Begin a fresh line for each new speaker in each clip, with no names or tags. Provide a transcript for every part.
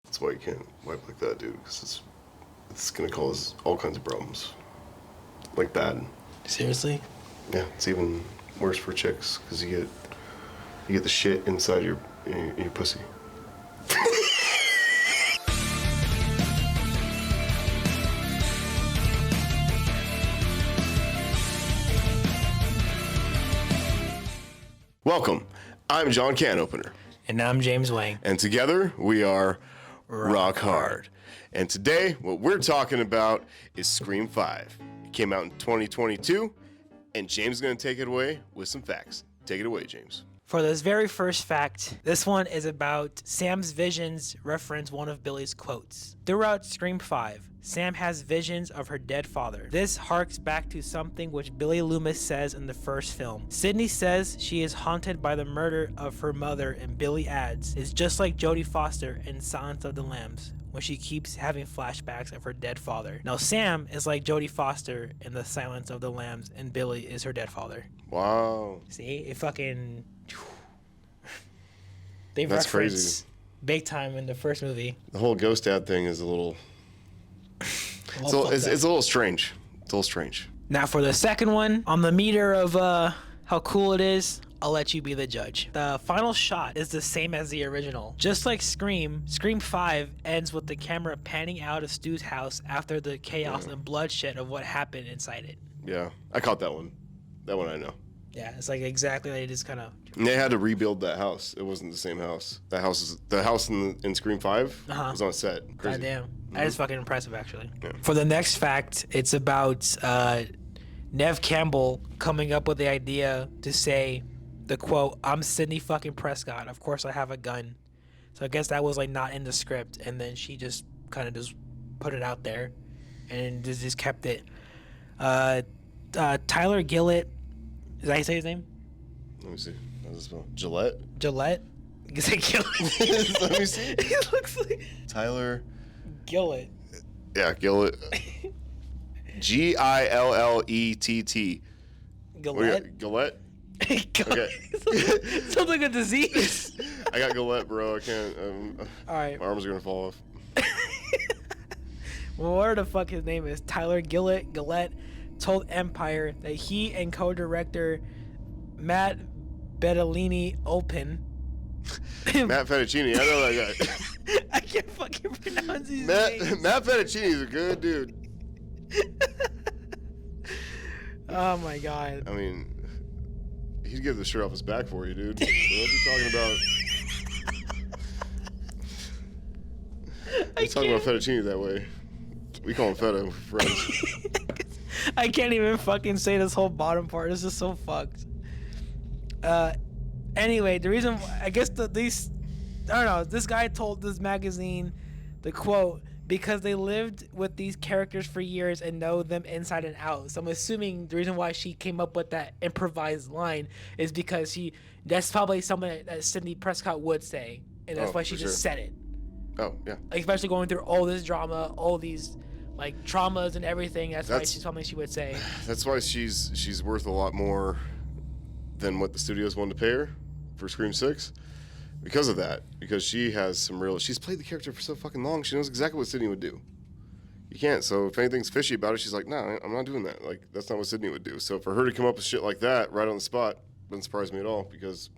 That's why you can't wipe like that, dude, because it's gonna cause all kinds of problems. Like bad.
Seriously?
Yeah, it's even worse for chicks, because you get the shit inside your pussy. Welcome. I'm John Canopener.
And I'm James Wang.
And together we are Rock Hard. And today what we're talking about is Scream 5. It came out in 2022, and James is going to take it away with some facts. Take it away, James.
For this very first fact, this one is about Sam's visions reference one of Billy's quotes. Throughout Scream 5, Sam has visions of her dead father. This harks back to something which Billy Loomis says in the first film. Sydney says she is haunted by the murder of her mother, and Billy adds, "It's just like Jodie Foster in Silence of the Lambs, when she keeps having flashbacks of her dead father." Now Sam is like Jodie Foster in The Silence of the Lambs, and Billy is her dead father.
Wow.
See, it fucking... They
That's
reference
crazy.
Big time in the first movie.
The whole ghost dad thing is a little... It's a little strange. It's a little strange.
Now for the second one, on the meter of how cool it is, I'll let you be the judge. The final shot is the same as the original. Just like Scream 5 ends with the camera panning out of Stu's house after the chaos and bloodshed of what happened inside it.
Yeah, I caught that one. That one I know.
Yeah, it's like exactly like it just kind of...
And they had to rebuild that house. It wasn't the same house. The house in Scream 5 was on set. Crazy.
Goddamn. That is fucking impressive, actually.
Yeah.
For the next fact, it's about Nev Campbell coming up with the idea to say the quote, "I'm Sidney fucking Prescott. Of course I have a gun." So I guess that was like not in the script, and then she just kind of just put it out there, and just kept it. Tyler Gillett, is that how you say his name?
Let me see. How's it spelled? Gillette?
Is it Gillett?
Let me see.
He looks like
Tyler.
Gillett.
Yeah, Gillett. Gillett.
Gillette?
Gillette? Okay.
Sounds like a disease.
I got Gillette, bro. I can't.
All right.
My arms are gonna fall off.
Well, whatever the fuck his name is, Tyler Gillett told Empire that he and co-director Matt Bettolini open.
Matt Fettuccine, I know that guy.
I can't fucking pronounce his name.
Matt Fettuccine is a good dude.
Oh my god.
I mean, he'd give the shirt off his back for you, dude. What are you talking about? He's talking about Fettuccine that way. We call him Feta, friends.
I can't even fucking say this whole bottom part. This is so fucked. Anyway, the reason, I guess I don't know, this guy told this magazine the quote, "Because they lived with these characters for years and know them inside and out." So I'm assuming the reason why she came up with that improvised line is because that's probably something that Sidney Prescott would say, and that's why she just said it.
Oh, yeah.
Like, especially going through all this drama, all these like traumas and everything. That's why she's something she would say.
That's why she's worth a lot more than what the studios wanted to pay her for Scream 6. Because of that. Because she has she's played the character for so fucking long, she knows exactly what Sydney would do. You can't. So if anything's fishy about it, she's like, "No, I'm not doing that. Like, that's not what Sydney would do." So for her to come up with shit like that right on the spot doesn't surprise me at all, because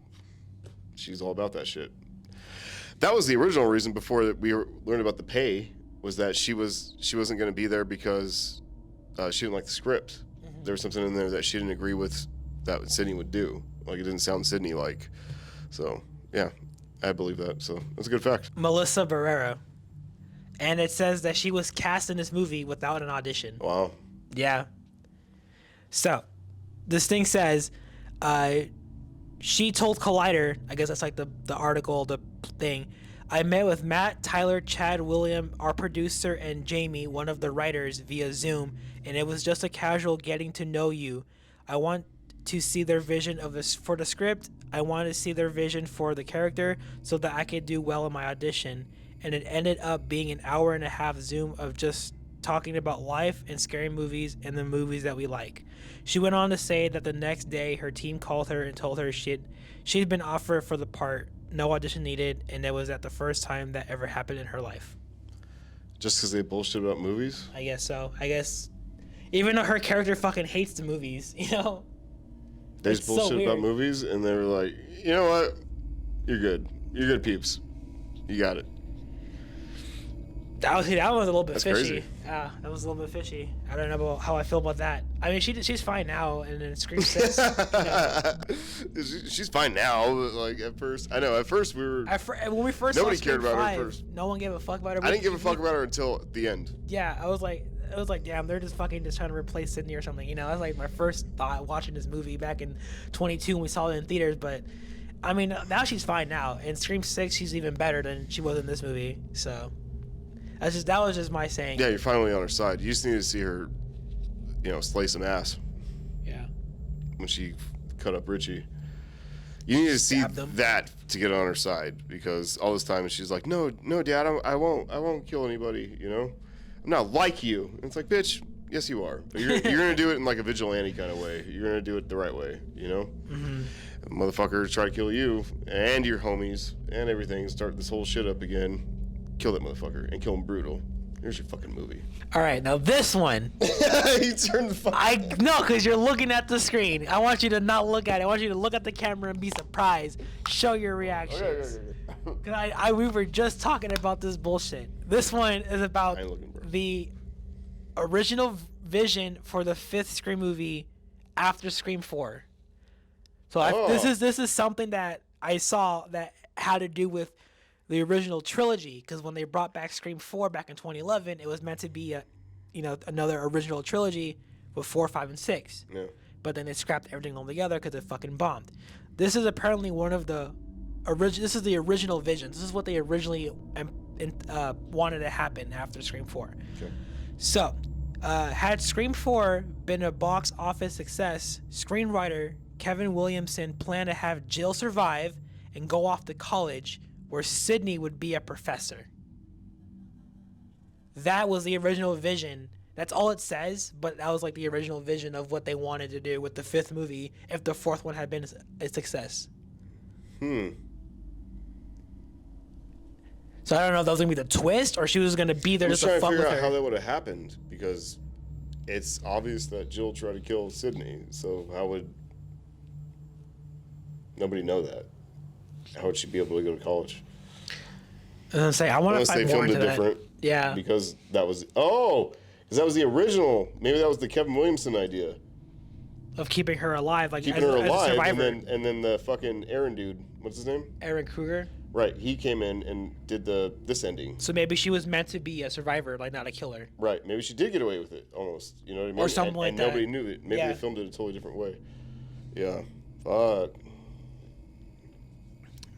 she's all about that shit. That was the original reason before that we learned about the pay, was that she wasn't going to be there because she didn't like the script. Mm-hmm. There was something in there that she didn't agree with that Sydney would do. Like, it didn't sound Sydney-like. So, yeah, I believe that. So, that's a good fact.
Melissa Barrera. And it says that she was cast in this movie without an audition.
Wow.
Yeah. So, this thing says, she told Collider, I guess that's like the article, the thing, "I met with Matt, Tyler, Chad, William, our producer, and Jamie, one of the writers, via Zoom, and it was just a casual getting to know you. I want to see their vision of this for the script. I wanted to see their vision for the character so that I could do well in my audition. And it ended up being an hour and a half Zoom of just talking about life and scary movies and the movies that we like." She went on to say that the next day her team called her and told her she'd been offered for the part, no audition needed, and it was at the first time that ever happened in her life.
Just because they bullshit about movies?
I guess so. I guess even though her character fucking hates the movies, you know?
They just bullshit
so
about movies, and they were like, you know what? You're good. You're good, peeps. You got it.
That was a little bit
That's
fishy.
crazy.
Yeah, that was a little bit fishy. I don't know about how I feel about that. I mean, she's fine now, and then Scream 6.
She's fine now, but like at first, I know at first we were.
When we first
Nobody
saw Scream
cared about her
5,
at first.
no one gave a fuck about her.
I didn't give a fuck about her until the end.
Yeah, it was like, damn, they're just trying to replace Sydney or something. You know, that's like my first thought watching this movie back in 22 when we saw it in theaters. But I mean, now she's fine now. In Scream 6, she's even better than she was in this movie. So that was just my saying.
Yeah, you're finally on her side. You just need to see her, slay some ass.
Yeah.
When she cut up Richie. You need to see
them.
that to get on her side, because all this time she's like, no, Dad, I won't kill anybody. I'm not like you. And it's like, bitch, yes you are. But you're gonna do it in like a vigilante kind of way. You're gonna do it the right way.
Mm-hmm.
Motherfuckers try to kill you and your homies and everything. Start this whole shit up again. Kill that motherfucker and kill him brutal. Here's your fucking movie.
All right, now this one.
You turned the fuck.
No, because you're looking at the screen. I want you to not look at it. I want you to look at the camera and be surprised. Show your reactions.
Okay.
Cause we were just talking about this bullshit. This one is about the original vision for the 5th Scream movie after Scream 4. So this is something that I saw that had to do with the original trilogy, because when they brought back Scream 4 back in 2011, it was meant to be another original trilogy with 4, 5, and 6.
Yeah.
But then they scrapped everything altogether because it fucking bombed. This is apparently one of the this is the original vision. This is what they originally wanted to happen after Scream 4.
Okay.
So, had Scream 4 been a box office success, screenwriter Kevin Williamson planned to have Jill survive and go off to college, where Sydney would be a professor. That was the original vision. That's all it says, but that was like the original vision of what they wanted to do with the 5th movie if the 4th one had been a success. So I don't know if that was going to be the twist or she was going to be there just to fuck with her.
I'm trying to figure out how that would have happened, because it's obvious that Jill tried to kill Sydney, so how would nobody know that? How would she be able to go to college?
I want to find more into that. Yeah.
Because that was the original. Maybe that was the Kevin Williamson idea
of keeping her alive, like
keeping her alive, and then the fucking Aaron dude, what's his name?
Aaron Kruger.
Right, he came in and did this ending.
So maybe she was meant to be a survivor, like not a killer.
Right, maybe she did get away with it, almost. You know what I mean?
Or something like that.
And nobody knew it. Maybe they filmed it a totally different way. Yeah. Fuck.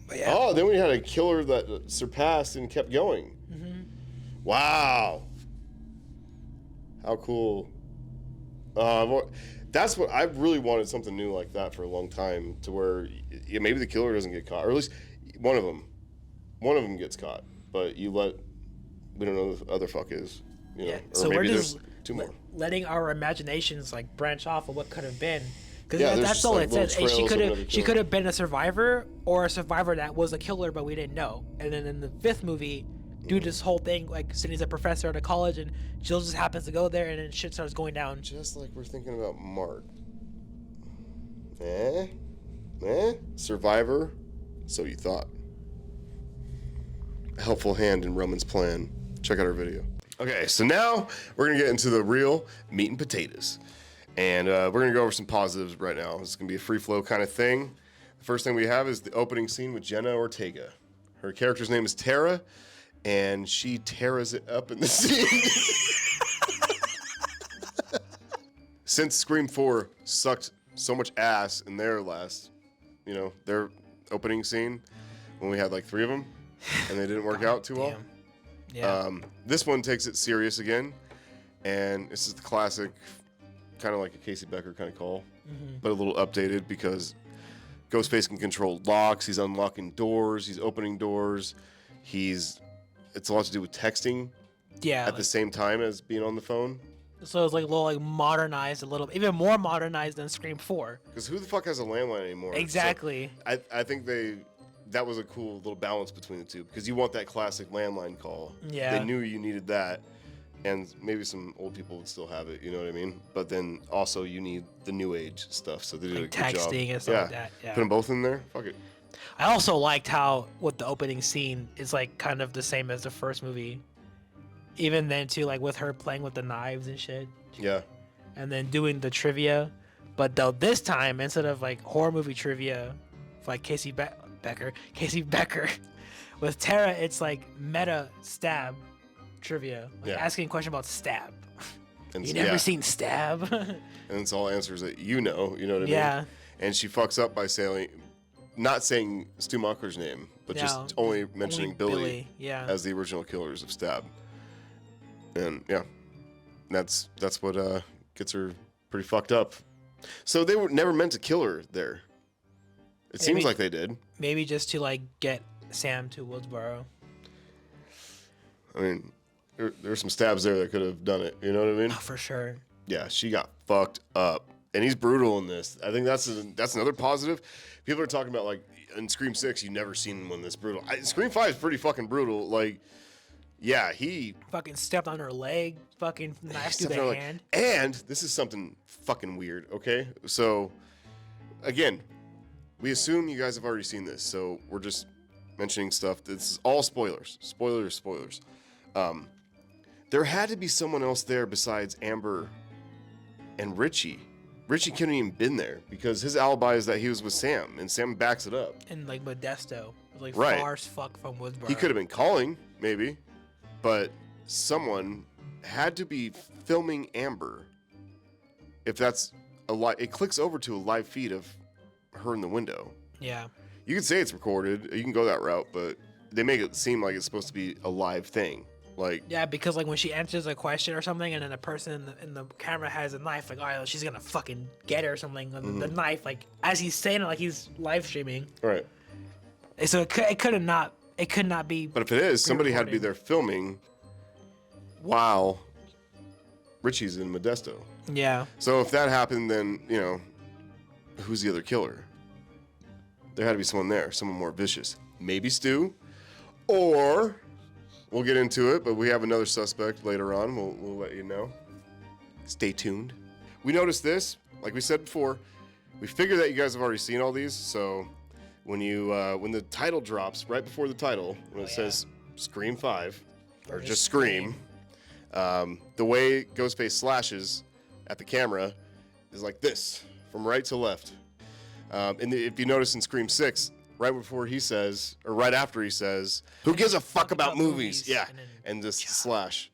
But yeah.
Oh, then we had a killer that surpassed and kept going.
Mm-hmm.
Wow. How cool. That's what I really wanted, something new like that for a long time, to where maybe the killer doesn't get caught, or at least one of them gets caught, but we don't know who the other fuck is,
Yeah.
Or
so
maybe
we're just
there's two more.
letting our imaginations like branch off of what could have been, because
Yeah,
that's all
like
it says.
little
She
trails
could have been a survivor, or a survivor that was a killer but we didn't know. And then in the 5th movie, do this whole thing like Sydney's a professor at a college and Jill just happens to go there, and then shit starts going down.
Just like we're thinking about Mark. Survivor, so you thought. A helpful hand in Roman's plan. Check out our video. Okay, so now we're going to get into the real meat and potatoes. And we're going to go over some positives right now. It's going to be a free flow kind of thing. The first thing we have is the opening scene with Jenna Ortega. Her character's name is Tara, and she tears it up in the scene. Since Scream 4 sucked so much ass in their their opening scene, when we had like 3 of them, and they didn't work out too well.
Yeah.
This one takes it serious again, and this is the classic, kind of like a Casey Becker kind of call, but a little updated, because Ghostface can control locks. He's unlocking doors. He's opening doors. It's a lot to do with texting.
Yeah.
At the same time as being on the phone.
So it's like a little like modernized, even more modernized than Scream 4.
Because who the fuck has a landline anymore?
Exactly.
So I think that was a cool little balance between the two because you want that classic landline call.
Yeah.
They knew you needed that, and maybe some old people would still have it. You know what I mean? But then also you need the new age stuff. So they did
Like
a good job.
texting and stuff like that. Yeah.
Put them both in there. Fuck it.
I also liked how with the opening scene is like kind of the same as the first movie. Even then too, like with her playing with the knives and shit.
Yeah.
And then doing the trivia. But though this time, instead of like horror movie trivia, for like Casey Becker, with Tara, it's like meta stab trivia. Like asking a question about stab.
And
you never seen stab?
And it's all answers that you know what I mean?
Yeah.
And she fucks up by not saying Stu Macher's name, but just only mentioning Billy as the original killers of Stab. And yeah, that's what gets her pretty fucked up. So they were never meant to kill her there. It seems like they did.
Maybe just to like get Sam to Woodsboro.
I mean, there's some stabs there that could have done it. You know what I mean?
Oh, for sure.
Yeah, she got fucked up, and he's brutal in this. I think that's another positive. People are talking about like in Scream 6, you've never seen one this brutal. Scream 5 is pretty fucking brutal. Like, yeah, he
fucking stepped on her leg, fucking knifed through the hand.
And this is something fucking weird. Okay, so again, we assume you guys have already seen this, so we're just mentioning stuff. This is all spoilers. Spoilers. There had to be someone else there besides Amber and Richie. Richie couldn't even been there because his alibi is that he was with Sam, and Sam backs it up.
And like Modesto, like
right.
far as fuck from Woodsboro.
He could have been calling, maybe, but someone had to be filming Amber. If that's it clicks over to a live feed of her in the window.
Yeah.
You can say it's recorded. You can go that route, but they make it seem like it's supposed to be a live thing. Like,
yeah, because like when she answers a question or something, and then the person in the camera has a knife, like, oh, she's gonna fucking get her or something. The knife, like as he's saying it, like he's live streaming.
Right.
And so it could not be.
But if it is, somebody had to be there filming while Richie's in Modesto.
Yeah.
So if that happened, then who's the other killer? There had to be someone there, someone more vicious. Maybe Stu, or. We'll get into it, but we have another suspect later on. We'll let you know. Stay tuned. We noticed this, like we said before. We figured that you guys have already seen all these, so when the title drops, right before the title, when it says Scream 5, or just Scream, the way Ghostface slashes at the camera is like this, from right to left. And if you notice in Scream 6, right before he says, or right after he says, who gives a fuck about movies? Yeah, and this slash.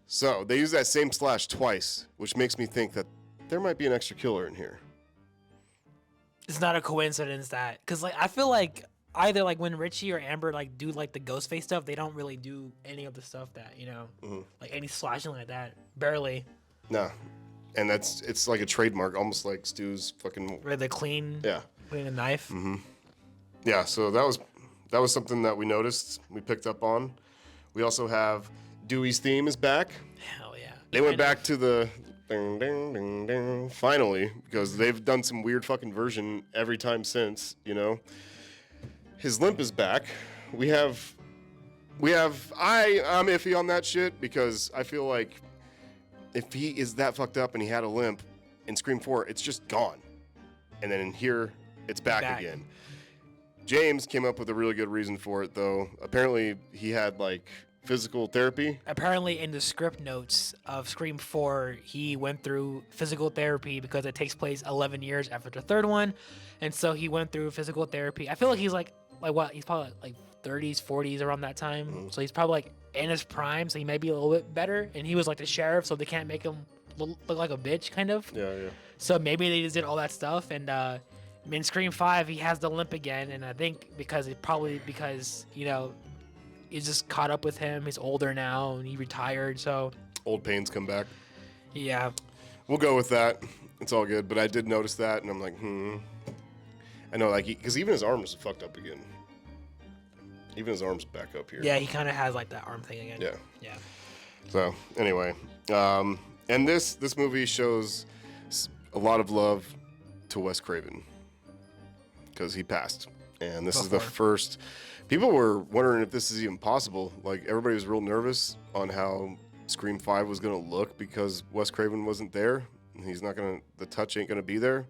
So they use that same slash twice, which makes me think that there might be an extra killer in here.
It's not a coincidence that, because like I feel like either like when Richie or Amber like do like the Ghostface stuff, they don't really do any of the stuff that like any slashing like that, barely.
No, and it's like a trademark, almost like Stu's fucking.
Where they clean.
Yeah.
Clean a knife.
Mm-hmm. Yeah, so that was something that we noticed, we picked up on. We also have Dewey's theme is back.
Hell yeah.
They went back to the ding, ding, ding, ding, finally, because they've done some weird fucking version every time since, His limp is back. I'm iffy on that shit because I feel like if he is that fucked up and he had a limp in Scream 4, it's just gone. And then in here, it's back again. James came up with a really good reason for it, though. Apparently, he had, like, physical therapy.
Apparently, in the script notes of Scream 4, he went through physical therapy because it takes place 11 years after the third one. And so he went through physical therapy. I feel like he's, like what? He's probably, like 30s, 40s around that time. Mm-hmm. So he's probably, like, in his prime, so he may be a little bit better. And he was, like, the sheriff, so they can't make him look like a bitch, kind of.
Yeah.
So maybe they just did all that stuff, and, in Scream 5, he has the limp again, and I think because he's just caught up with him. He's older now, and he retired, so...
Old pains come back.
Yeah.
We'll go with that. It's all good, but I did notice that, and I'm like, I know, like, because even his arms are fucked up again. Even his arms back up here.
Yeah, he kind of has, like, that arm thing again. Yeah.
So, anyway. And this movie shows a lot of love to Wes Craven. Because he passed and this is the first. People were wondering if this is even possible. Like, everybody was real nervous on how Scream 5 was going to look because Wes Craven wasn't there. He's not going to, the touch ain't going to be there.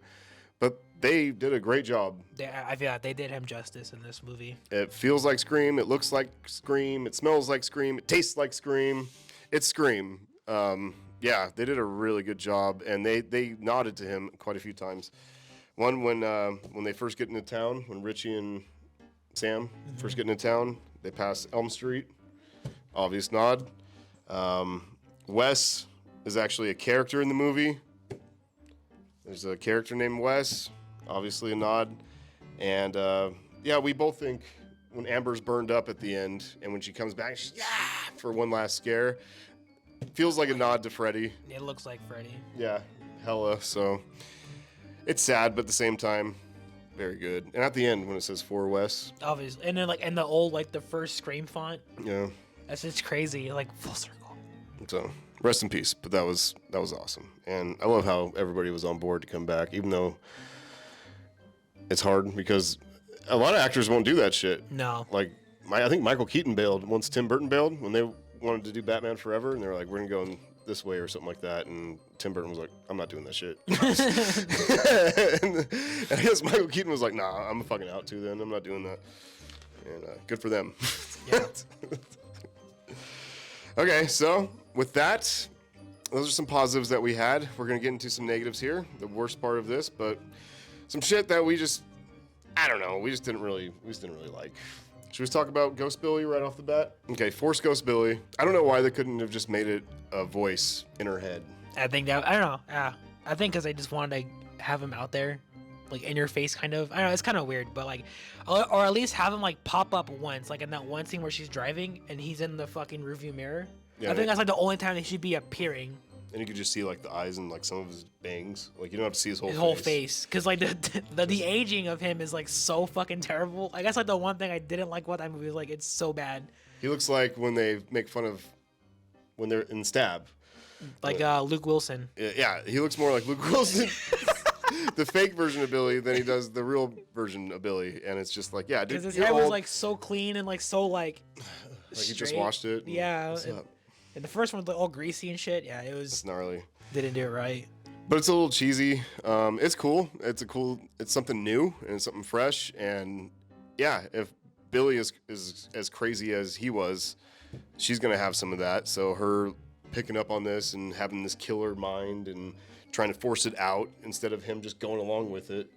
But they did a great job.
I feel like they did him justice in this movie.
It feels like Scream. It looks like Scream. It smells like Scream. It tastes like Scream. It's Scream. Yeah, they did a really good job, and they nodded to him quite a few times. One when they first get into town, when Richie and Sam first get into town, they pass Elm Street. Obvious nod. Wes is actually a character in the movie. There's a character named Wes, obviously a nod. And yeah, we both think when Amber's burned up at the end and when she comes back, she's for one last scare. Feels like a nod to Freddy.
It looks like Freddy.
Yeah, hella. So it's sad, but at the same time, very good. And at the end when it says for Wes.
Obviously. And then like in the old, like the first Scream font.
Yeah.
That's just crazy. Like full circle.
So rest in peace. But that was awesome. And I love how everybody was on board to come back, even though it's hard because a lot of actors won't do that shit.
No.
Like I think Michael Keaton bailed once Tim Burton bailed when they wanted to do Batman Forever, and they were like, we're gonna go in this way or something like that, and Tim Burton was like, I'm not doing that shit. And I guess Michael Keaton was like, nah, I'm fucking out too then. I'm not doing that. And good for them.
Yeah.
Okay, so with that, those are some positives that we had. We're gonna get into some negatives here, the worst part of this, but some shit that we just didn't really like. Should we talk about Ghost Billy right off the bat? Okay, Force Ghost Billy. I don't know why they couldn't have just made it a voice in her head.
I don't know. Yeah. I think because they just wanted to have him out there, like in your face kind of. I don't know, it's kind of weird, but like, or at least have him like pop up once, like in that one scene where she's driving and he's in the fucking rearview mirror.
Yeah,
I think that's like the only time he should be appearing.
And you could just see like the eyes and like some of his bangs. Like you don't have to see his whole
face. Because like the aging of him is like so fucking terrible. I guess like the one thing I didn't like about that movie is like it's so bad.
He looks like when they make fun of when they're in Stab.
Like Luke Wilson.
Yeah, he looks more like Luke Wilson, the fake version of Billy, than he does the real version of Billy. And it's just like, yeah, dude.
Because his hair was like so clean and like so like
he just washed it.
Yeah. And the first one was all greasy and shit. Yeah, it was.
It's gnarly.
Didn't do it right.
But it's a little cheesy. It's cool. It's something new and it's something fresh. And yeah, if Billy is as crazy as he was, she's gonna have some of that. So her picking up on this and having this killer mind and trying to force it out instead of him just going along with it,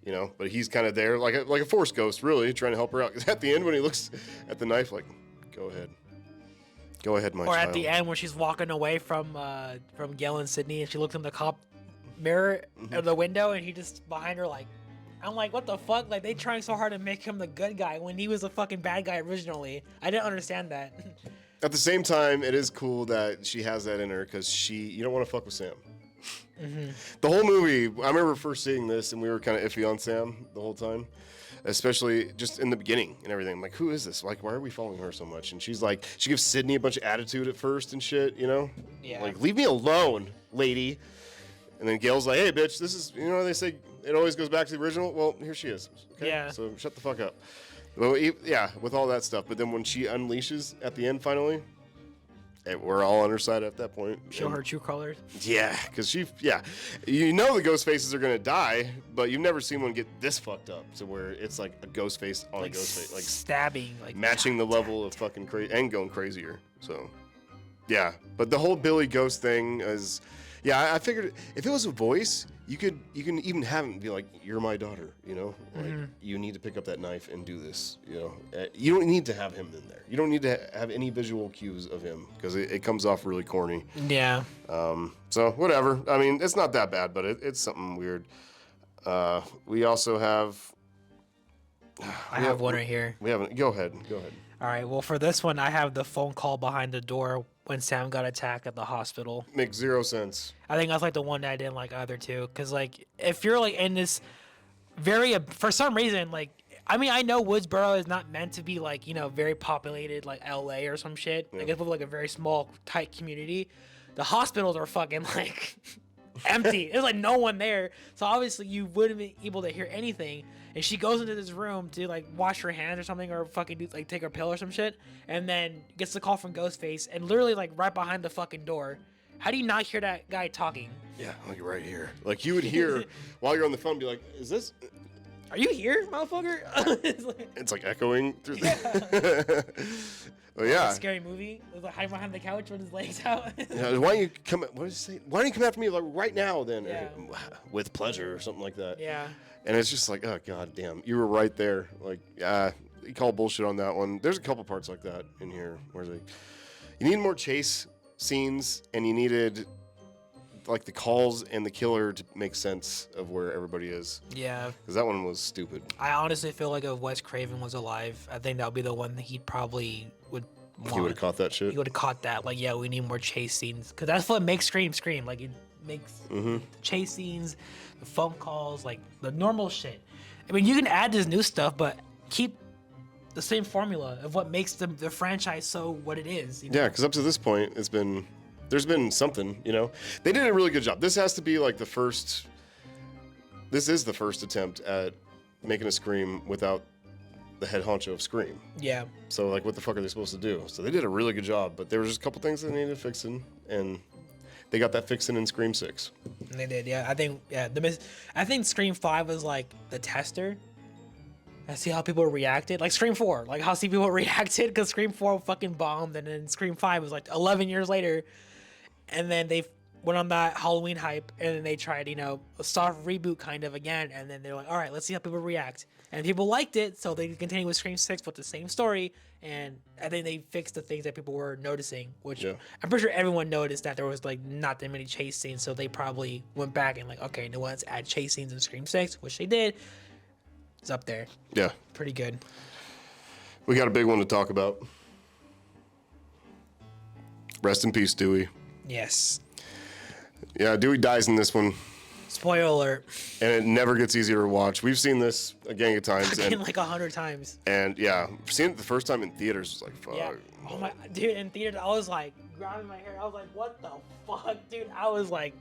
you know. But he's kind of there like a force ghost, really trying to help her out. Because at the end when he looks at the knife, like, go ahead. Go ahead, my child.
Or at the end when she's walking away from Gail and Sydney and she looks in the cop mirror of the window and he just behind her like, I'm like, what the fuck? Like they trying so hard to make him the good guy when he was a fucking bad guy originally. I didn't understand that.
At the same time, it is cool that she has that in her because you don't want to fuck with Sam. Mm-hmm. The whole movie, I remember first seeing this and we were kind of iffy on Sam the whole time. Especially just in the beginning and everything. I'm like, who is this? Like, why are we following her so much? And she's like, she gives Sydney a bunch of attitude at first and shit, you know?
Yeah.
Like, leave me alone, lady. And then Gail's like, hey, bitch, this is, you know, they say it always goes back to the original. Well, here she is. Okay?
Yeah.
So shut the fuck up. Well, yeah, with all that stuff. But then when she unleashes at the end finally, we're all on her side at that point.
Show her true colors.
Yeah, because you know the ghost faces are going to die, but you've never seen one get this fucked up to where it's like a ghost face on
like
a ghost face. Like
stabbing. Like
matching the level of fucking crazy and going crazier. So, yeah. But the whole Billy ghost thing is, yeah, I figured if it was a voice, you can even have him be like, you're my daughter, you know? Like, you need to pick up that kniugh and do this, you know? You don't need to have him in there. You don't need to have any visual cues of him because it comes off really corny.
Yeah.
So, whatever. I mean, it's not that bad, but it's something weird. We also have...
I have one right here.
We haven't... Go ahead.
All right, well, for this one, I have the phone call behind the door when Sam got attacked at the hospital.
Makes zero sense.
I think that's like the one that I didn't like either too, because like if you're like in this for some reason, like I mean I know Woodsboro is not meant to be like, you know, very populated like LA or some shit. Yeah. Like it's like a very small tight community. The hospitals are fucking like empty. There's like no one there. So obviously you wouldn't be able to hear anything. And she goes into this room to like wash her hands or something, or fucking do like take her pill or some shit, and then gets the call from Ghostface, and literally like right behind the fucking door. How do you not hear that guy talking?
Yeah, like right here. Like you would hear while you're on the phone, be like, "Is this?
Are you here, motherfucker?"
It's like echoing through. The... Well, yeah.
A scary movie. It was like hiding behind the couch with his legs out.
Yeah, why don't you come? What did you say? Why don't you come after me like right now? Then,
Yeah.
with pleasure or something like that.
Yeah.
And it's just like, oh god damn, you were right there. Like, you call bullshit on that one. There's a couple parts like that in here where you need more chase scenes, and you needed like the calls and the killer to make sense of where everybody is.
Yeah.
Because that one was stupid.
I honestly feel like if Wes Craven was alive, I think that would be the one that he probably would want.
He would have caught that shit.
He would have caught that. Like, yeah, we need more chase scenes. Because that's what makes Scream scream. Like, it makes the chase scenes, the phone calls, like, the normal shit. I mean, you can add this new stuff, but keep the same formula of what makes the franchise so what it is. You know?
Yeah, because up to this point, there's been something, you know. They did a really good job. This has to be like the first. This is the first attempt at making a Scream without the head honcho of Scream.
Yeah.
So like, what the fuck are they supposed to do? So they did a really good job, but there was just a couple things that needed fixing, and they got that fixing in Scream 6.
And they did, yeah. I think, yeah. I think Scream 5 was like the tester. I see how people reacted. Like Scream 4, like how see people reacted because Scream 4 fucking bombed, and then Scream 5 was like 11 years later, and then they went on that Halloween hype, and then they tried, you know, a soft reboot kind of again, and then they're like, all right, let's see how people react. And people liked it, so they continued with Scream 6 with the same story, and I think they fixed the things that people were noticing, which I'm pretty sure everyone noticed that there was like not that many chase scenes, so they probably went back and like, okay, no one's add chase scenes in Scream 6, which they did. It's up there.
Yeah.
Pretty good.
We got a big one to talk about. Rest in peace, Dewey.
Yes.
Yeah, Dewey dies in this one.
Spoiler alert.
And it never gets easier to watch. We've seen this a gang of times.
I've been like 100 times.
And yeah, seeing it the first time in theaters was like, fuck.
Yeah. Oh my, dude, in theaters, I was like, grounding my hair. I was like, what the fuck, dude? I was like,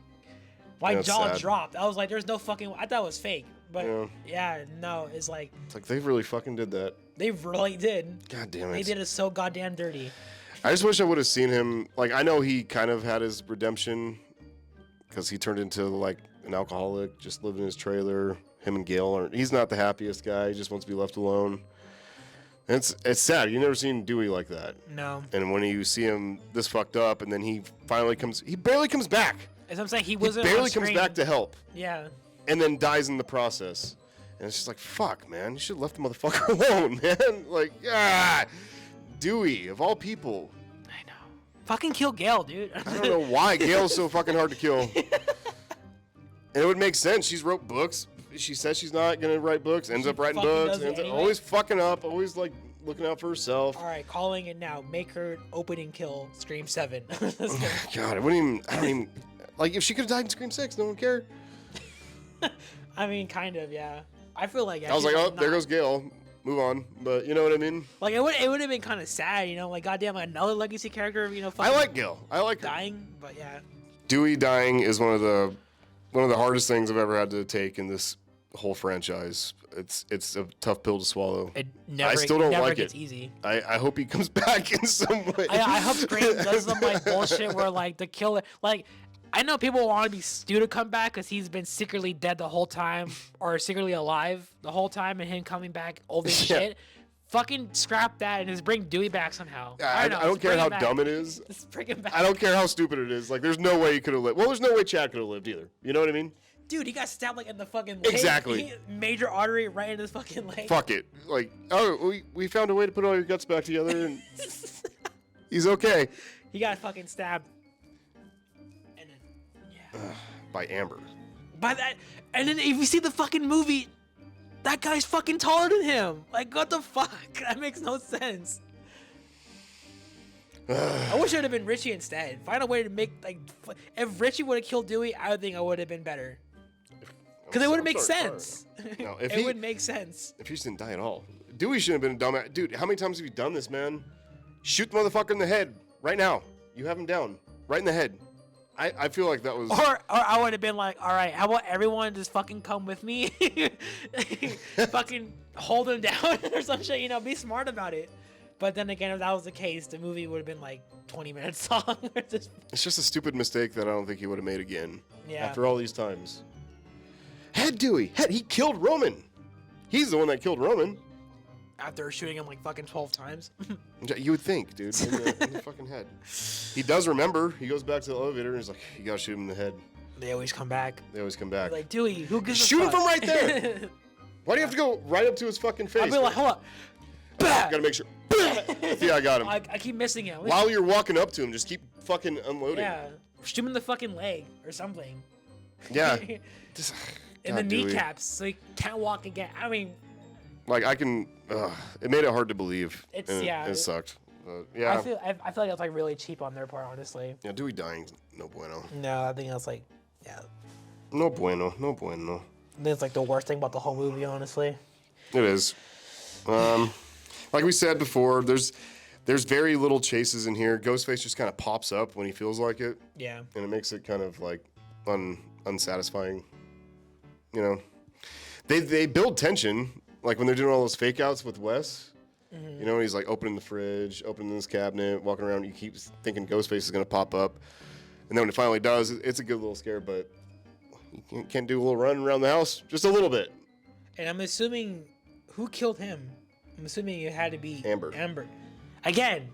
my jaw dropped. I was like, there's no fucking, I thought it was fake. But yeah, no, it's like
they really fucking did that.
They really did.
God damn it.
They did it so goddamn dirty.
I just wish I would have seen him. Like, I know he kind of had his redemption because he turned into like an alcoholic, just living in his trailer. Him and Gail aren't. He's not the happiest guy. He just wants to be left alone. And it's sad. You never seen Dewey like that.
No.
And when you see him this fucked up, and then he finally comes, he barely comes back.
As I'm saying, he wasn't.
He barely comes back to help.
Yeah.
And then dies in the process. And it's just like, fuck, man. You should have left the motherfucker alone, man. Like, Dewey, of all people.
I know. Fucking kill Gail, dude.
I don't know why Gail's so fucking hard to kill. And it would make sense. She's wrote books. She says she's not going to write books. Ends up writing books. Always fucking up. Always, like, looking out for herself.
All right, calling it now. Make her opening kill Scream 7.
God, I don't even... Like, if she could have died in Scream 6, no one cared.
I mean, kind of, yeah. I feel like
I was like, oh, there goes Gail. Move on. But you know what I mean?
Like, it would have been kind of sad, you know? Like, goddamn, another legacy character, you know?
I like Gail. I like her.
Dying, but yeah.
Dewey dying is one of the hardest things I've ever had to take in this whole franchise. It's a tough pill to swallow. I still don't like it.
Easy.
I hope he comes back in some way.
I hope Scream does some like bullshit where like the killer, like, I know people want to be Stu to come back because he's been secretly dead the whole time or secretly alive the whole time, and him coming back old as shit. Fucking scrap that and just bring Dewey back somehow.
I don't care how dumb it is.
Just bring him back.
I don't care how stupid it is. Like, there's no way he could have lived. Well, there's no way Chad could have lived either. You know what I mean?
Dude, he got stabbed like in the fucking leg.
Exactly.
Major artery right in his fucking leg.
Fuck it. Like, oh, we found a way to put all your guts back together, and he's okay.
He got fucking stabbed. And then,
by Amber.
By that, and then if you see the fucking movie, that guy's fucking taller than him. Like, what the fuck? That makes no sense. I wish it would have been Richie instead. Find a way to make, like, if Richie would have killed Dewey, I would think I would have been better. Because it would make sense.
No,
it would make sense.
If he just didn't die at all. Dewey shouldn't have been a dumbass. Dude, how many times have you done this, man? Shoot the motherfucker in the head right now. You have him down. Right in the head. I feel like that was.
Or I would have been like, all right, how about everyone just fucking come with me? Fucking hold him down or some shit, be smart about it. But then again, if that was the case, the movie would have been like 20 minutes long.
It's just a stupid mistake that I don't think he would have made again.
Yeah.
After all these times. Head Dewey! Head, he killed Roman! He's the one that killed Roman.
After shooting him like fucking 12 times.
You would think, dude, in the fucking head. He does remember. He goes back to the elevator and he's like, you gotta shoot him in the head.
They always come back.
Like,
Dewey, who gives a
shoot him
fuck?
from right there! Why do you have to go right up to his fucking face?
I'd be like, hold up.
Gotta make sure. Yeah, I got him.
I keep missing him.
While you're walking up to him, just keep fucking unloading.
Yeah. Shoot him in the fucking leg or something.
Yeah.
In the kneecaps, so he can't walk again. I mean,
like it made it hard to believe. It sucked. Yeah.
I feel like that's like really cheap on their part, honestly.
Yeah, Dewey dying, no bueno.
No, I think that's like, yeah.
No bueno.
I think it's like the worst thing about the whole movie, honestly.
It is. Like we said before, there's very little chases in here. Ghostface just kind of pops up when he feels like it.
Yeah.
And it makes it kind of like unsatisfying. They build tension, like when they're doing all those fake outs with Wes. Mm-hmm. He's like opening the fridge, opening this cabinet, walking around. You keep thinking Ghostface is gonna pop up, and then when it finally does, it's a good little scare. But you can't do a little run around the house, just a little bit.
And I'm assuming who killed him. I'm assuming it had to be
Amber.
Again,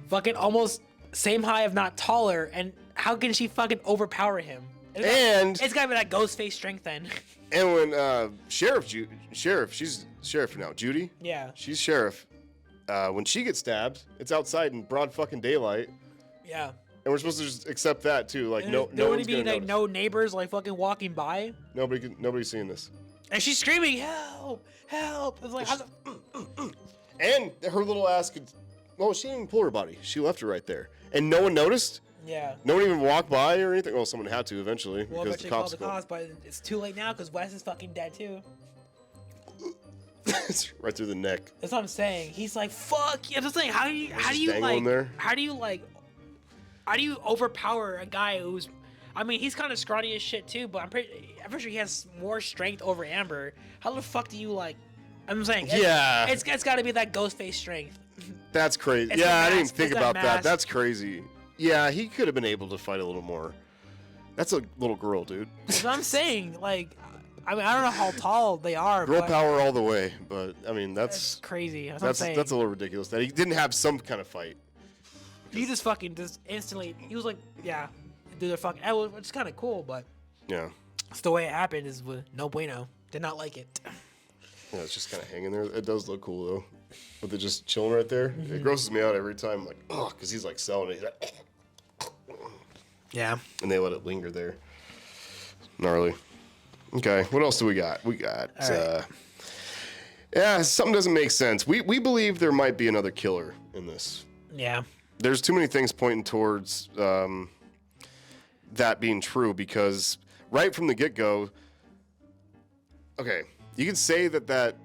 fucking almost same height, if not taller. And how can she fucking overpower him? It's gotta be that Ghostface strength then.
And when Sheriff, she's Sheriff now, Judy.
Yeah.
She's Sheriff. When she gets stabbed, it's outside in broad fucking daylight.
Yeah.
And we're supposed to just accept that too. Like no one's gonna
be like
notice.
no neighbors like fucking walking by.
Nobody's seeing this.
And she's screaming, "Help! Help!" It's like,
and her little ass could. Well, she didn't even pull her body. She left her right there, and no one noticed.
Yeah.
No one even walked by or anything. Well, someone had to eventually because the cops
called the cops, but it's too late now because Wes is fucking dead too.
It's right through the neck.
That's what I'm saying. He's like, "Fuck!" I'm just saying, how do you overpower a guy who's? I mean, he's kind of scrawny as shit too, but I'm pretty sure he has more strength over Amber. How the fuck do you like? I'm saying, it's got to be that Ghostface strength.
That's crazy. Yeah, I didn't even think about that. That's crazy. Yeah, he could have been able to fight a little more. That's a little girl, dude.
That's what I'm saying. Like, I mean, I don't know how tall they are.
Girl power all the way, but I mean, that's
crazy. That's
a little ridiculous that he didn't have some kind of fight.
He just instantly. He was like, yeah, do their fucking. Which is kind of cool, but
yeah,
it's the way it happened. Is with no bueno. Did not like it.
Yeah, it's just kind of hanging there. It does look cool though, with it just chilling right there. Mm-hmm. It grosses me out every time. Like, oh, because he's like selling it. He's like,
yeah.
And they let it linger there. Gnarly. Okay, what else do we got? We got, yeah, something doesn't make sense. We believe there might be another killer in this.
Yeah. There's
too many things pointing towards that being true because right from the get-go, okay, you could say that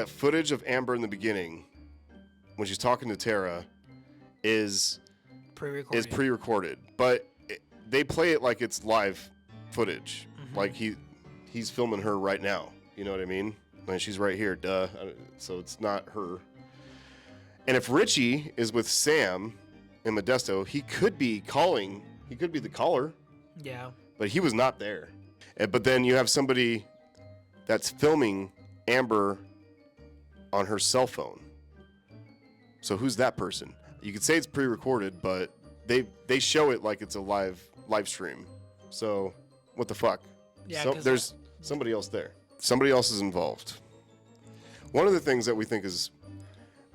footage of Amber in the beginning, when she's talking to Tara, is pre-recorded, but they play it like it's live footage, like he's filming her right now. You know what I mean? Like she's right here, duh. So it's not her. And if Richie is with Sam in Modesto, he could be calling. He could be the caller.
Yeah.
But he was not there. But then you have somebody that's filming Amber on her cell phone. So who's that person? You could say it's pre-recorded, but they show it like it's a live stream. So what the fuck?
Yeah,
so there's somebody else there. Somebody else is involved. One of the things that we think is,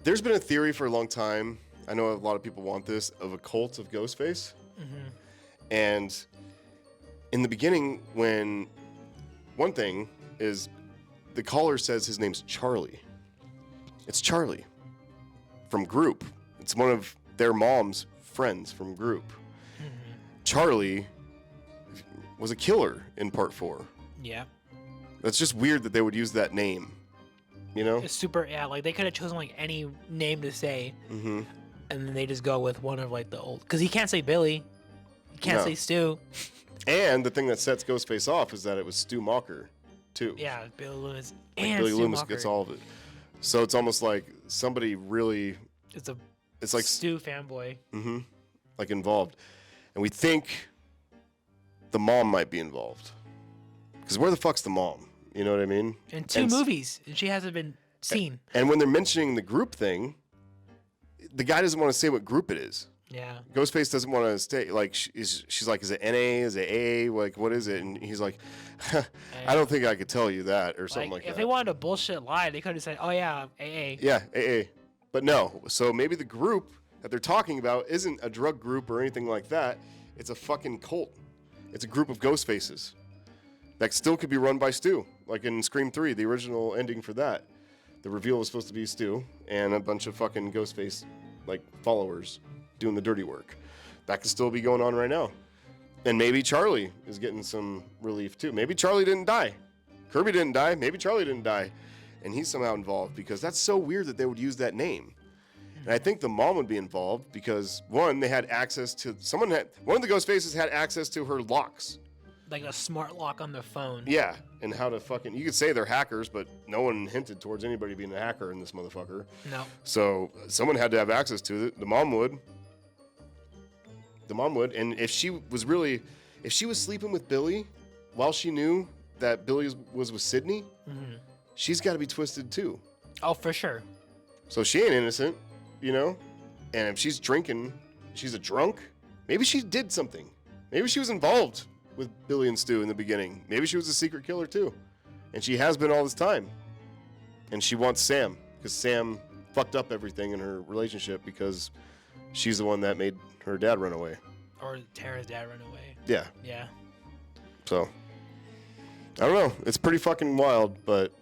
there's been a theory for a long time, I know a lot of people want this, of a cult of Ghostface. Mm-hmm. And in the beginning, when one thing is the caller says his name's Charlie. It's Charlie from Group. It's one of their mom's friends from Group. Mm-hmm. Charlie was a killer in part 4.
Yeah.
That's just weird that they would use that name. You know?
It's super, yeah, like they could have chosen like any name to say. Mm-hmm. And then they just go with one of like the old, because he can't say Billy. You can't
No.
say Stu.
And the thing that sets Ghostface off is that it was Stu Macher, too.
Yeah, Billy Loomis.
Like
And
Billy
Stu
Loomis
Macher.
gets all of it. So it's almost like somebody really,
It's
like
Stu fanboy.
like involved. And we think the mom might be involved. Because where the fuck's the mom? You know what I mean?
In 2 movies, and she hasn't been seen.
And when they're mentioning the group thing, the guy doesn't want to say what group it is.
Yeah.
Ghostface doesn't want to stay. Like, she's like, is it NA? Is it A? Like, what is it? And he's like, I don't think I could tell you that or something like
if
that.
they wanted a bullshit lie, they could have said, oh, yeah, AA.
Yeah, AA. But no. So maybe the group that they're talking about isn't a drug group or anything like that. It's a fucking cult. It's a group of Ghostfaces that still could be run by Stu. Like in Scream 3, the original ending for that. The reveal was supposed to be Stu and a bunch of fucking Ghostface, like, followers doing the dirty work. That could still be going on right now. And maybe Charlie is getting some relief too. Maybe Charlie didn't die. Kirby didn't die. Maybe Charlie didn't die. And he's somehow involved because that's so weird that they would use that name. And I think the mom would be involved because one, they had access to one of the Ghostfaces had access to her locks.
Like a smart lock on the phone.
Yeah. And how to fucking, you could say they're hackers, but no one hinted towards anybody being a hacker in this motherfucker.
No.
So someone had to have access to it. The mom would. And if she was sleeping with Billy while she knew that Billy was with Sydney, she's got to be twisted too.
Oh, for sure.
So she ain't innocent, you know? And if she's drinking, she's a drunk, maybe she did something. Maybe she was involved with Billy and Stu in the beginning. Maybe she was a secret killer too. And she has been all this time. And she wants Sam because Sam fucked up everything in her relationship because she's the one that made her dad run away.
Or Tara's dad run away.
Yeah.
Yeah.
So, I don't know. It's pretty fucking wild, but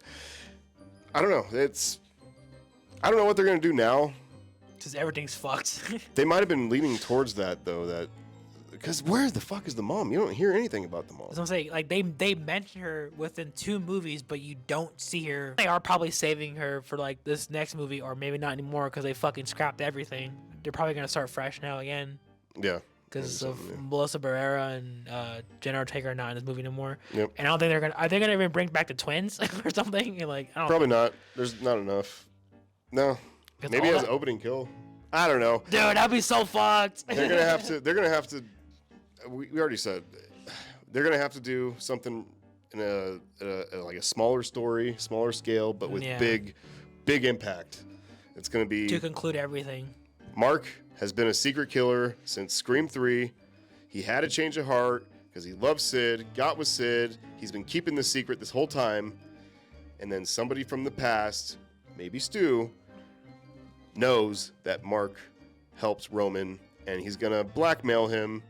I don't know. I don't know what they're going to do now.
Because everything's fucked.
They might have been leaning towards that, though, because where the fuck is the mom? You don't hear anything about the mom.
That's what I'm saying. Like, they mention her within 2 movies, but you don't see her. They are probably saving her for, like, this next movie, or maybe not anymore because they fucking scrapped everything. They're probably going to start fresh now again.
Yeah.
Because of Melissa Barrera and Jenna Ortega are not in this movie anymore.
Yep.
And I don't think they're gonna. Are they gonna even bring back the twins or something? You're like, I don't.
Probably not. There's not enough. No. Maybe as an opening kill. I don't know.
Dude, that'd be so fucked.
They're gonna have to. We already said they're gonna have to do something in a smaller story, smaller scale, but with big impact. It's gonna be
to conclude everything.
Mark has been a secret killer since Scream 3. He had a change of heart because he loved Sid, got with Sid. He's been keeping the secret this whole time. And then somebody from the past, maybe Stu, knows that Mark helped Roman, and he's going to blackmail him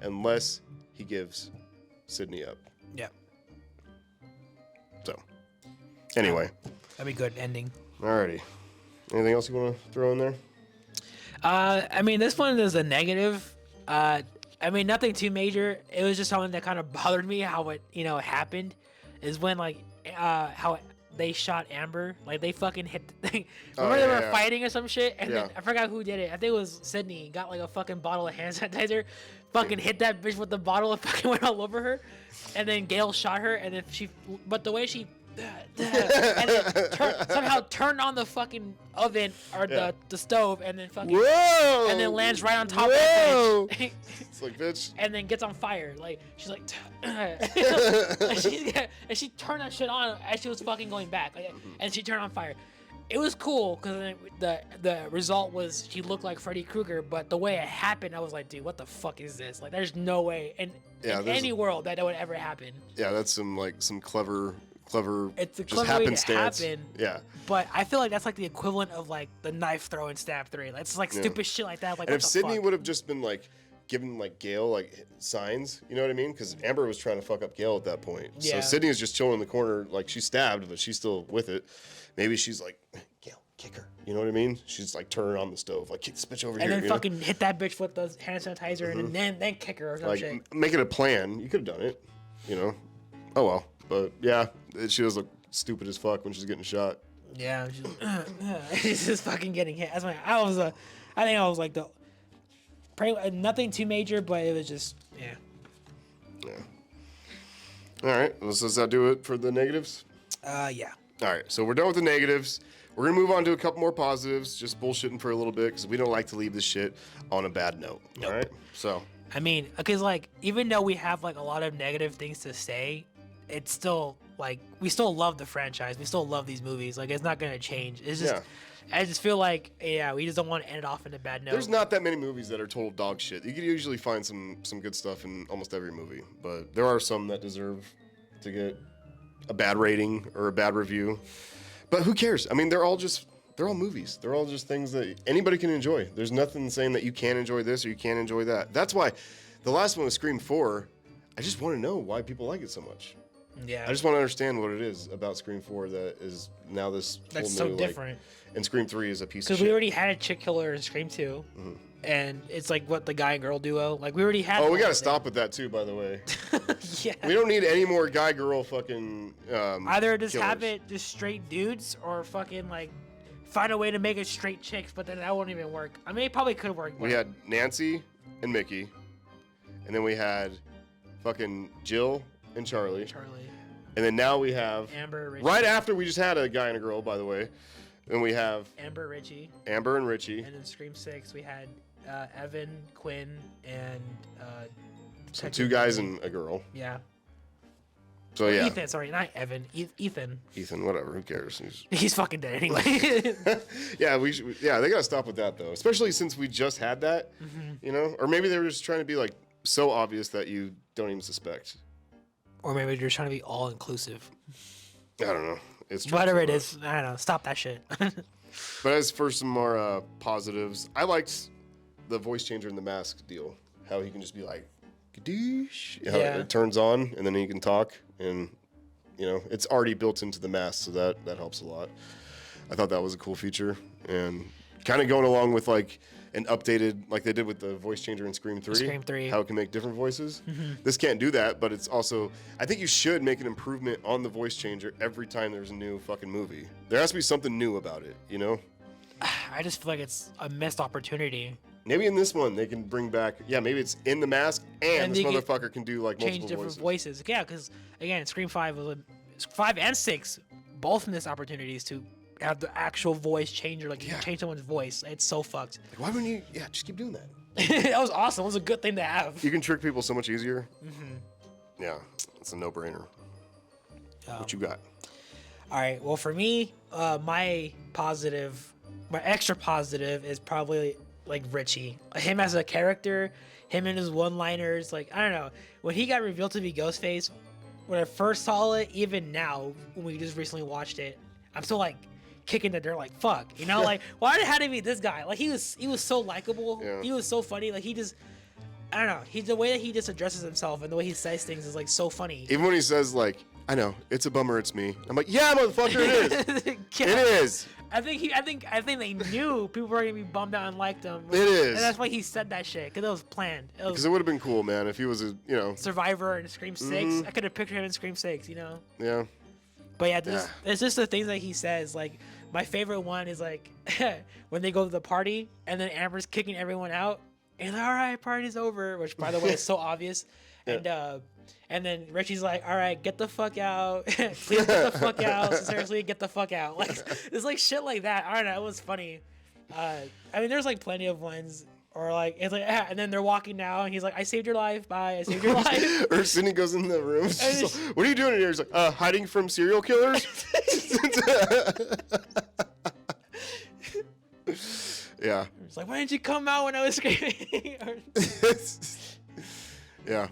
unless he gives Sydney up.
Yeah.
So, anyway.
That'd be good ending.
Alrighty. Anything else you want to throw in there?
I mean, this one is a negative. I mean, nothing too major. It was just something that kind of bothered me how it, happened. Is when how they shot Amber. Like they fucking hit the thing. Remember they were fighting or some shit, and then I forgot who did it. I think it was Sydney. Got like a fucking bottle of hand sanitizer. Fucking hit that bitch with the bottle and fucking went all over her. And then Gail shot her, and then but the way she. And then somehow turned on the fucking oven or the stove and then fucking and then lands right on top of that bitch.
It's like, bitch.
And then gets on fire. Like she's like and she turned that shit on as she was fucking going back. And she turned on fire. It was cool because the result was she looked like Freddy Krueger, but the way it happened, I was like, dude, what the fuck is this? Like, there's no way in any world that would ever happen.
Yeah, that's some clever.
It's a
just
clever way to
happenstance.
happen.
Yeah.
But I feel like that's like the equivalent of like the knife throw in Stab 3. Like, it's like stupid shit like that. Like,
and
what
if
the
Sydney
fuck?
would have just been like giving like Gail like signs, you know what I mean? Because Amber was trying to fuck up Gail at that point.
Yeah.
So Sydney is just chilling in the corner, like she's stabbed, but she's still with it. Maybe she's like, Gail, kick her. You know what I mean? She's like turning on the stove, like kick this bitch over here.
And then fucking hit that bitch with the hand sanitizer and then kick her or some
like
shit.
make it a plan. You could have done it, you know. Oh well, but yeah, she does look stupid as fuck when she's getting shot.
Yeah, she's just fucking getting hit. That's why I think I was like the nothing too major, but it was just yeah.
All right, does that do it for the negatives?
Yeah.
All right, so we're done with the negatives. We're gonna move on to a couple more positives, just bullshitting for a little bit because we don't like to leave this shit on a bad note.
Nope.
All right, so
I mean, because like even though we have like a lot of negative things to say, it's still like we still love the franchise. We still love these movies. Like it's not gonna change. It's just I just feel like we just don't want to end it off in a bad note.
there's not that many movies that are total dog shit. You can usually find some good stuff in almost every movie, but there are some that deserve to get a bad rating or a bad review. But who cares? I mean, they're all movies. They're all just things that anybody can enjoy. There's nothing saying that you can't enjoy this or you can't enjoy that. That's why the last one was Scream 4. I just want to know why people like it so much.
Yeah.
I just want to understand what it is about Scream 4 that is now this
That's
whole
so
new,
different.
And Scream 3 is a piece of shit.
Because we already had a chick killer in Scream 2. Mm-hmm. And it's like what the guy and girl duo. Like we already had.
Oh, we gotta stop with that too. By the way.
Yeah.
We don't need any more guy girl fucking.
Either just
killers.
have it just straight dudes or fucking like find a way to make it straight chicks, but then that won't even work. I mean, it probably could work.
We had Nancy and Mickey, and then we had fucking Jill and Charlie. And then now we have
Amber, Richie.
Right after we just had a guy and a girl, by the way. Then we have
Amber
and Richie.
And in Scream 6 we had Evan, Quinn, and
so 2 guys and a girl.
Yeah.
So yeah.
Ethan, sorry, not Evan. Ethan.
Ethan, whatever. Who cares?
He's fucking dead anyway.
Yeah, they gotta stop with that though, especially since we just had that. Mm-hmm. You know, or maybe they were just trying to be like so obvious that you don't even suspect.
Or maybe they're trying to be all inclusive.
I don't know. It's
whatever it is. I don't know. Stop that shit.
But as for some more positives, I liked the voice changer in the mask deal. How he can just be like, "Kadoosh," how it turns on, and then he can talk, and you know it's already built into the mask, so that helps a lot. I thought that was a cool feature, and kind of going along with like an updated, like they did with the voice changer in Scream 3.
Scream 3.
How it can make different voices. Mm-hmm. This can't do that, but it's also, I think you should make an improvement on the voice changer every time there's a new fucking movie. There has to be something new about it, you know?
I just feel like it's a missed opportunity.
Maybe in this one they can bring back, maybe it's in the mask and this motherfucker can do like
change
multiple
different voices. Yeah, because again, Scream 5 and 6 both missed opportunities to have the actual voice changer, like you can change someone's voice. It's so fucked.
Like, why wouldn't you? Yeah, just keep doing that.
That was awesome. It was a good thing to have.
You can trick people so much easier. Mm-hmm. Yeah, it's a no-brainer. What you got?
All right. Well, for me, my extra positive is probably like Richie. Him as a character, him and his one-liners. Like I don't know, when he got revealed to be Ghostface, when I first saw it, even now when we just recently watched it, I'm still like kicking the dirt, like fuck, you know, like why did it have to be this guy? Like he was so likable, he was so funny, like he just, I don't know, the way that he just addresses himself and the way he says things is like so funny.
Even when he says like, I know it's a bummer, it's me. I'm like, yeah, motherfucker, it is. It is.
I think they knew people were gonna be bummed out and liked him.
It is,
and that's why he said that shit because it was planned.
Because it would have been cool, man, if he was a
survivor in Scream 6. Mm-hmm. I could have pictured him in Scream 6, you know.
Yeah.
But yeah, it's just the things that he says. Like my favorite one is like when they go to the party and then Amber's kicking everyone out and like, all right, party's over, which by the way is so obvious. And then Richie's like, all right, get the fuck out. Please get the fuck out. Seriously, get the fuck out. Like it's like shit like that. I don't know. It was funny. I mean, there's like plenty of ones. Or like it's like, and then they're walking now, and he's like, "I saved your life, bye. I saved your life."
Or Sydney goes in the room. She's like, what are you doing in here? He's like, hiding from serial killers. Yeah.
It's like, why didn't you come out when I was screaming?
Yeah.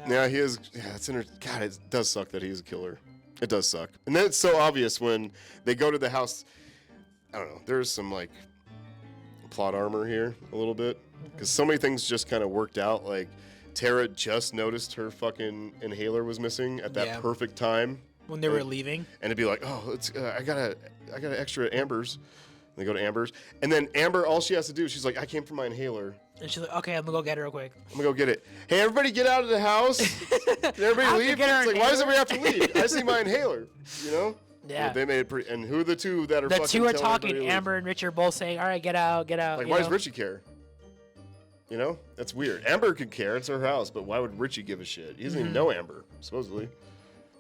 Yeah, he is. Yeah, God, it does suck that he's a killer. It does suck. And then it's so obvious when they go to the house. I don't know. There's some like plot armor here a little bit because so many things just kind of worked out. Like Tara just noticed her fucking inhaler was missing at that perfect time
when they were leaving, and
it'd be like, oh, it's I got an extra Amber's. And they go to Amber's, and then Amber, all she has to do, she's like, I came for my inhaler.
And she's like, okay, I'm gonna go get it real quick.
I'm gonna go get it. Hey, everybody, get out of the house. Did everybody leave? It's like, why does everybody have to leave? I see my inhaler. You know?
Yeah.
Well, they made it pretty. And who are the two that are?
The
fucking
two are
telling
talking. Amber and Richie are both saying, "All right, get out, get out."
Like, why does Richie care? You know, that's weird. Amber could care; it's her house. But why would Richie give a shit? He doesn't even know Amber, supposedly.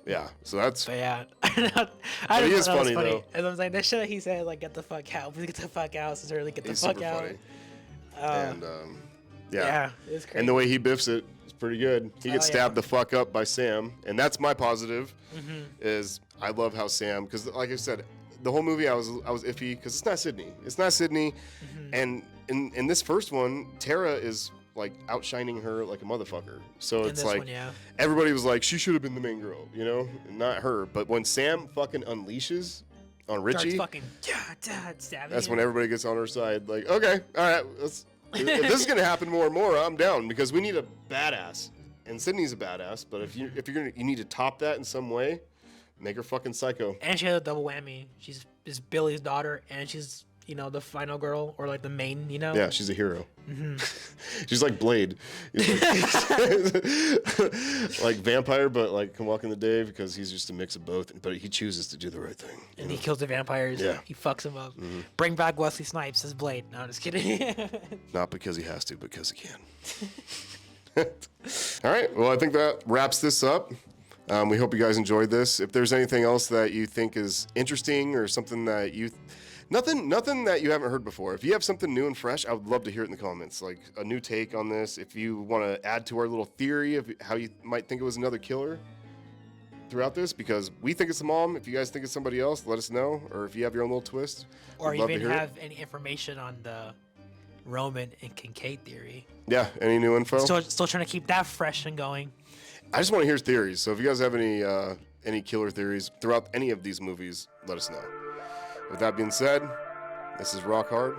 Yeah, so that's.
But yeah,
But he is funny, though.
And I was like, that shit he said, like, get the fuck out. Please get the fuck out. Sincerely, get the
He's
fuck
super
out.
funny. And
Yeah, it's crazy.
and the way he biffs it is pretty good. He gets
yeah.
stabbed the fuck up by Sam, and that's my positive. Is I love how Sam, because like I said, the whole movie I was iffy because it's not Sydney. It's not Sydney, and in this first one, Tara is like outshining her like a motherfucker. So it's like everybody was like, she should have been the main girl, you know, not her. But when Sam fucking unleashes on Richie,
fucking,
that's when everybody gets on her side. Like, okay, all right, let's. If this is gonna happen more and more, I'm down because we need a badass, and Sydney's a badass. But if you're gonna, you need to top that in some way. Make her fucking psycho.
And she had a double whammy. She's Billy's daughter, and she's, you know, the final girl, or like the main, you know?
Yeah, she's a hero. She's like Blade. Like vampire, but like can walk in the day because he's just a mix of both. But he chooses to do the right thing.
And he kills the vampires.
Yeah.
He fucks them up. Bring back Wesley Snipes as Blade. No, I'm just kidding.
Not because he has to, because he can. All right. Well, I think that wraps this up. We hope you guys enjoyed this. If there's anything else that you think is interesting or something that nothing that you haven't heard before. If you have something new and fresh, I would love to hear it in the comments. Like a new take on this. If you want to add to our little theory of how you might think it was another killer throughout this, because we think it's the mom. If you guys think it's somebody else, let us know. Or if you have your own little twist,
or even have any information on the Roman and Kincaid theory.
Yeah, any new info?
Still trying to keep that fresh and going.
I just want to hear theories. So if you guys have any killer theories throughout any of these movies, let us know. With that being said, this is Rock Hard.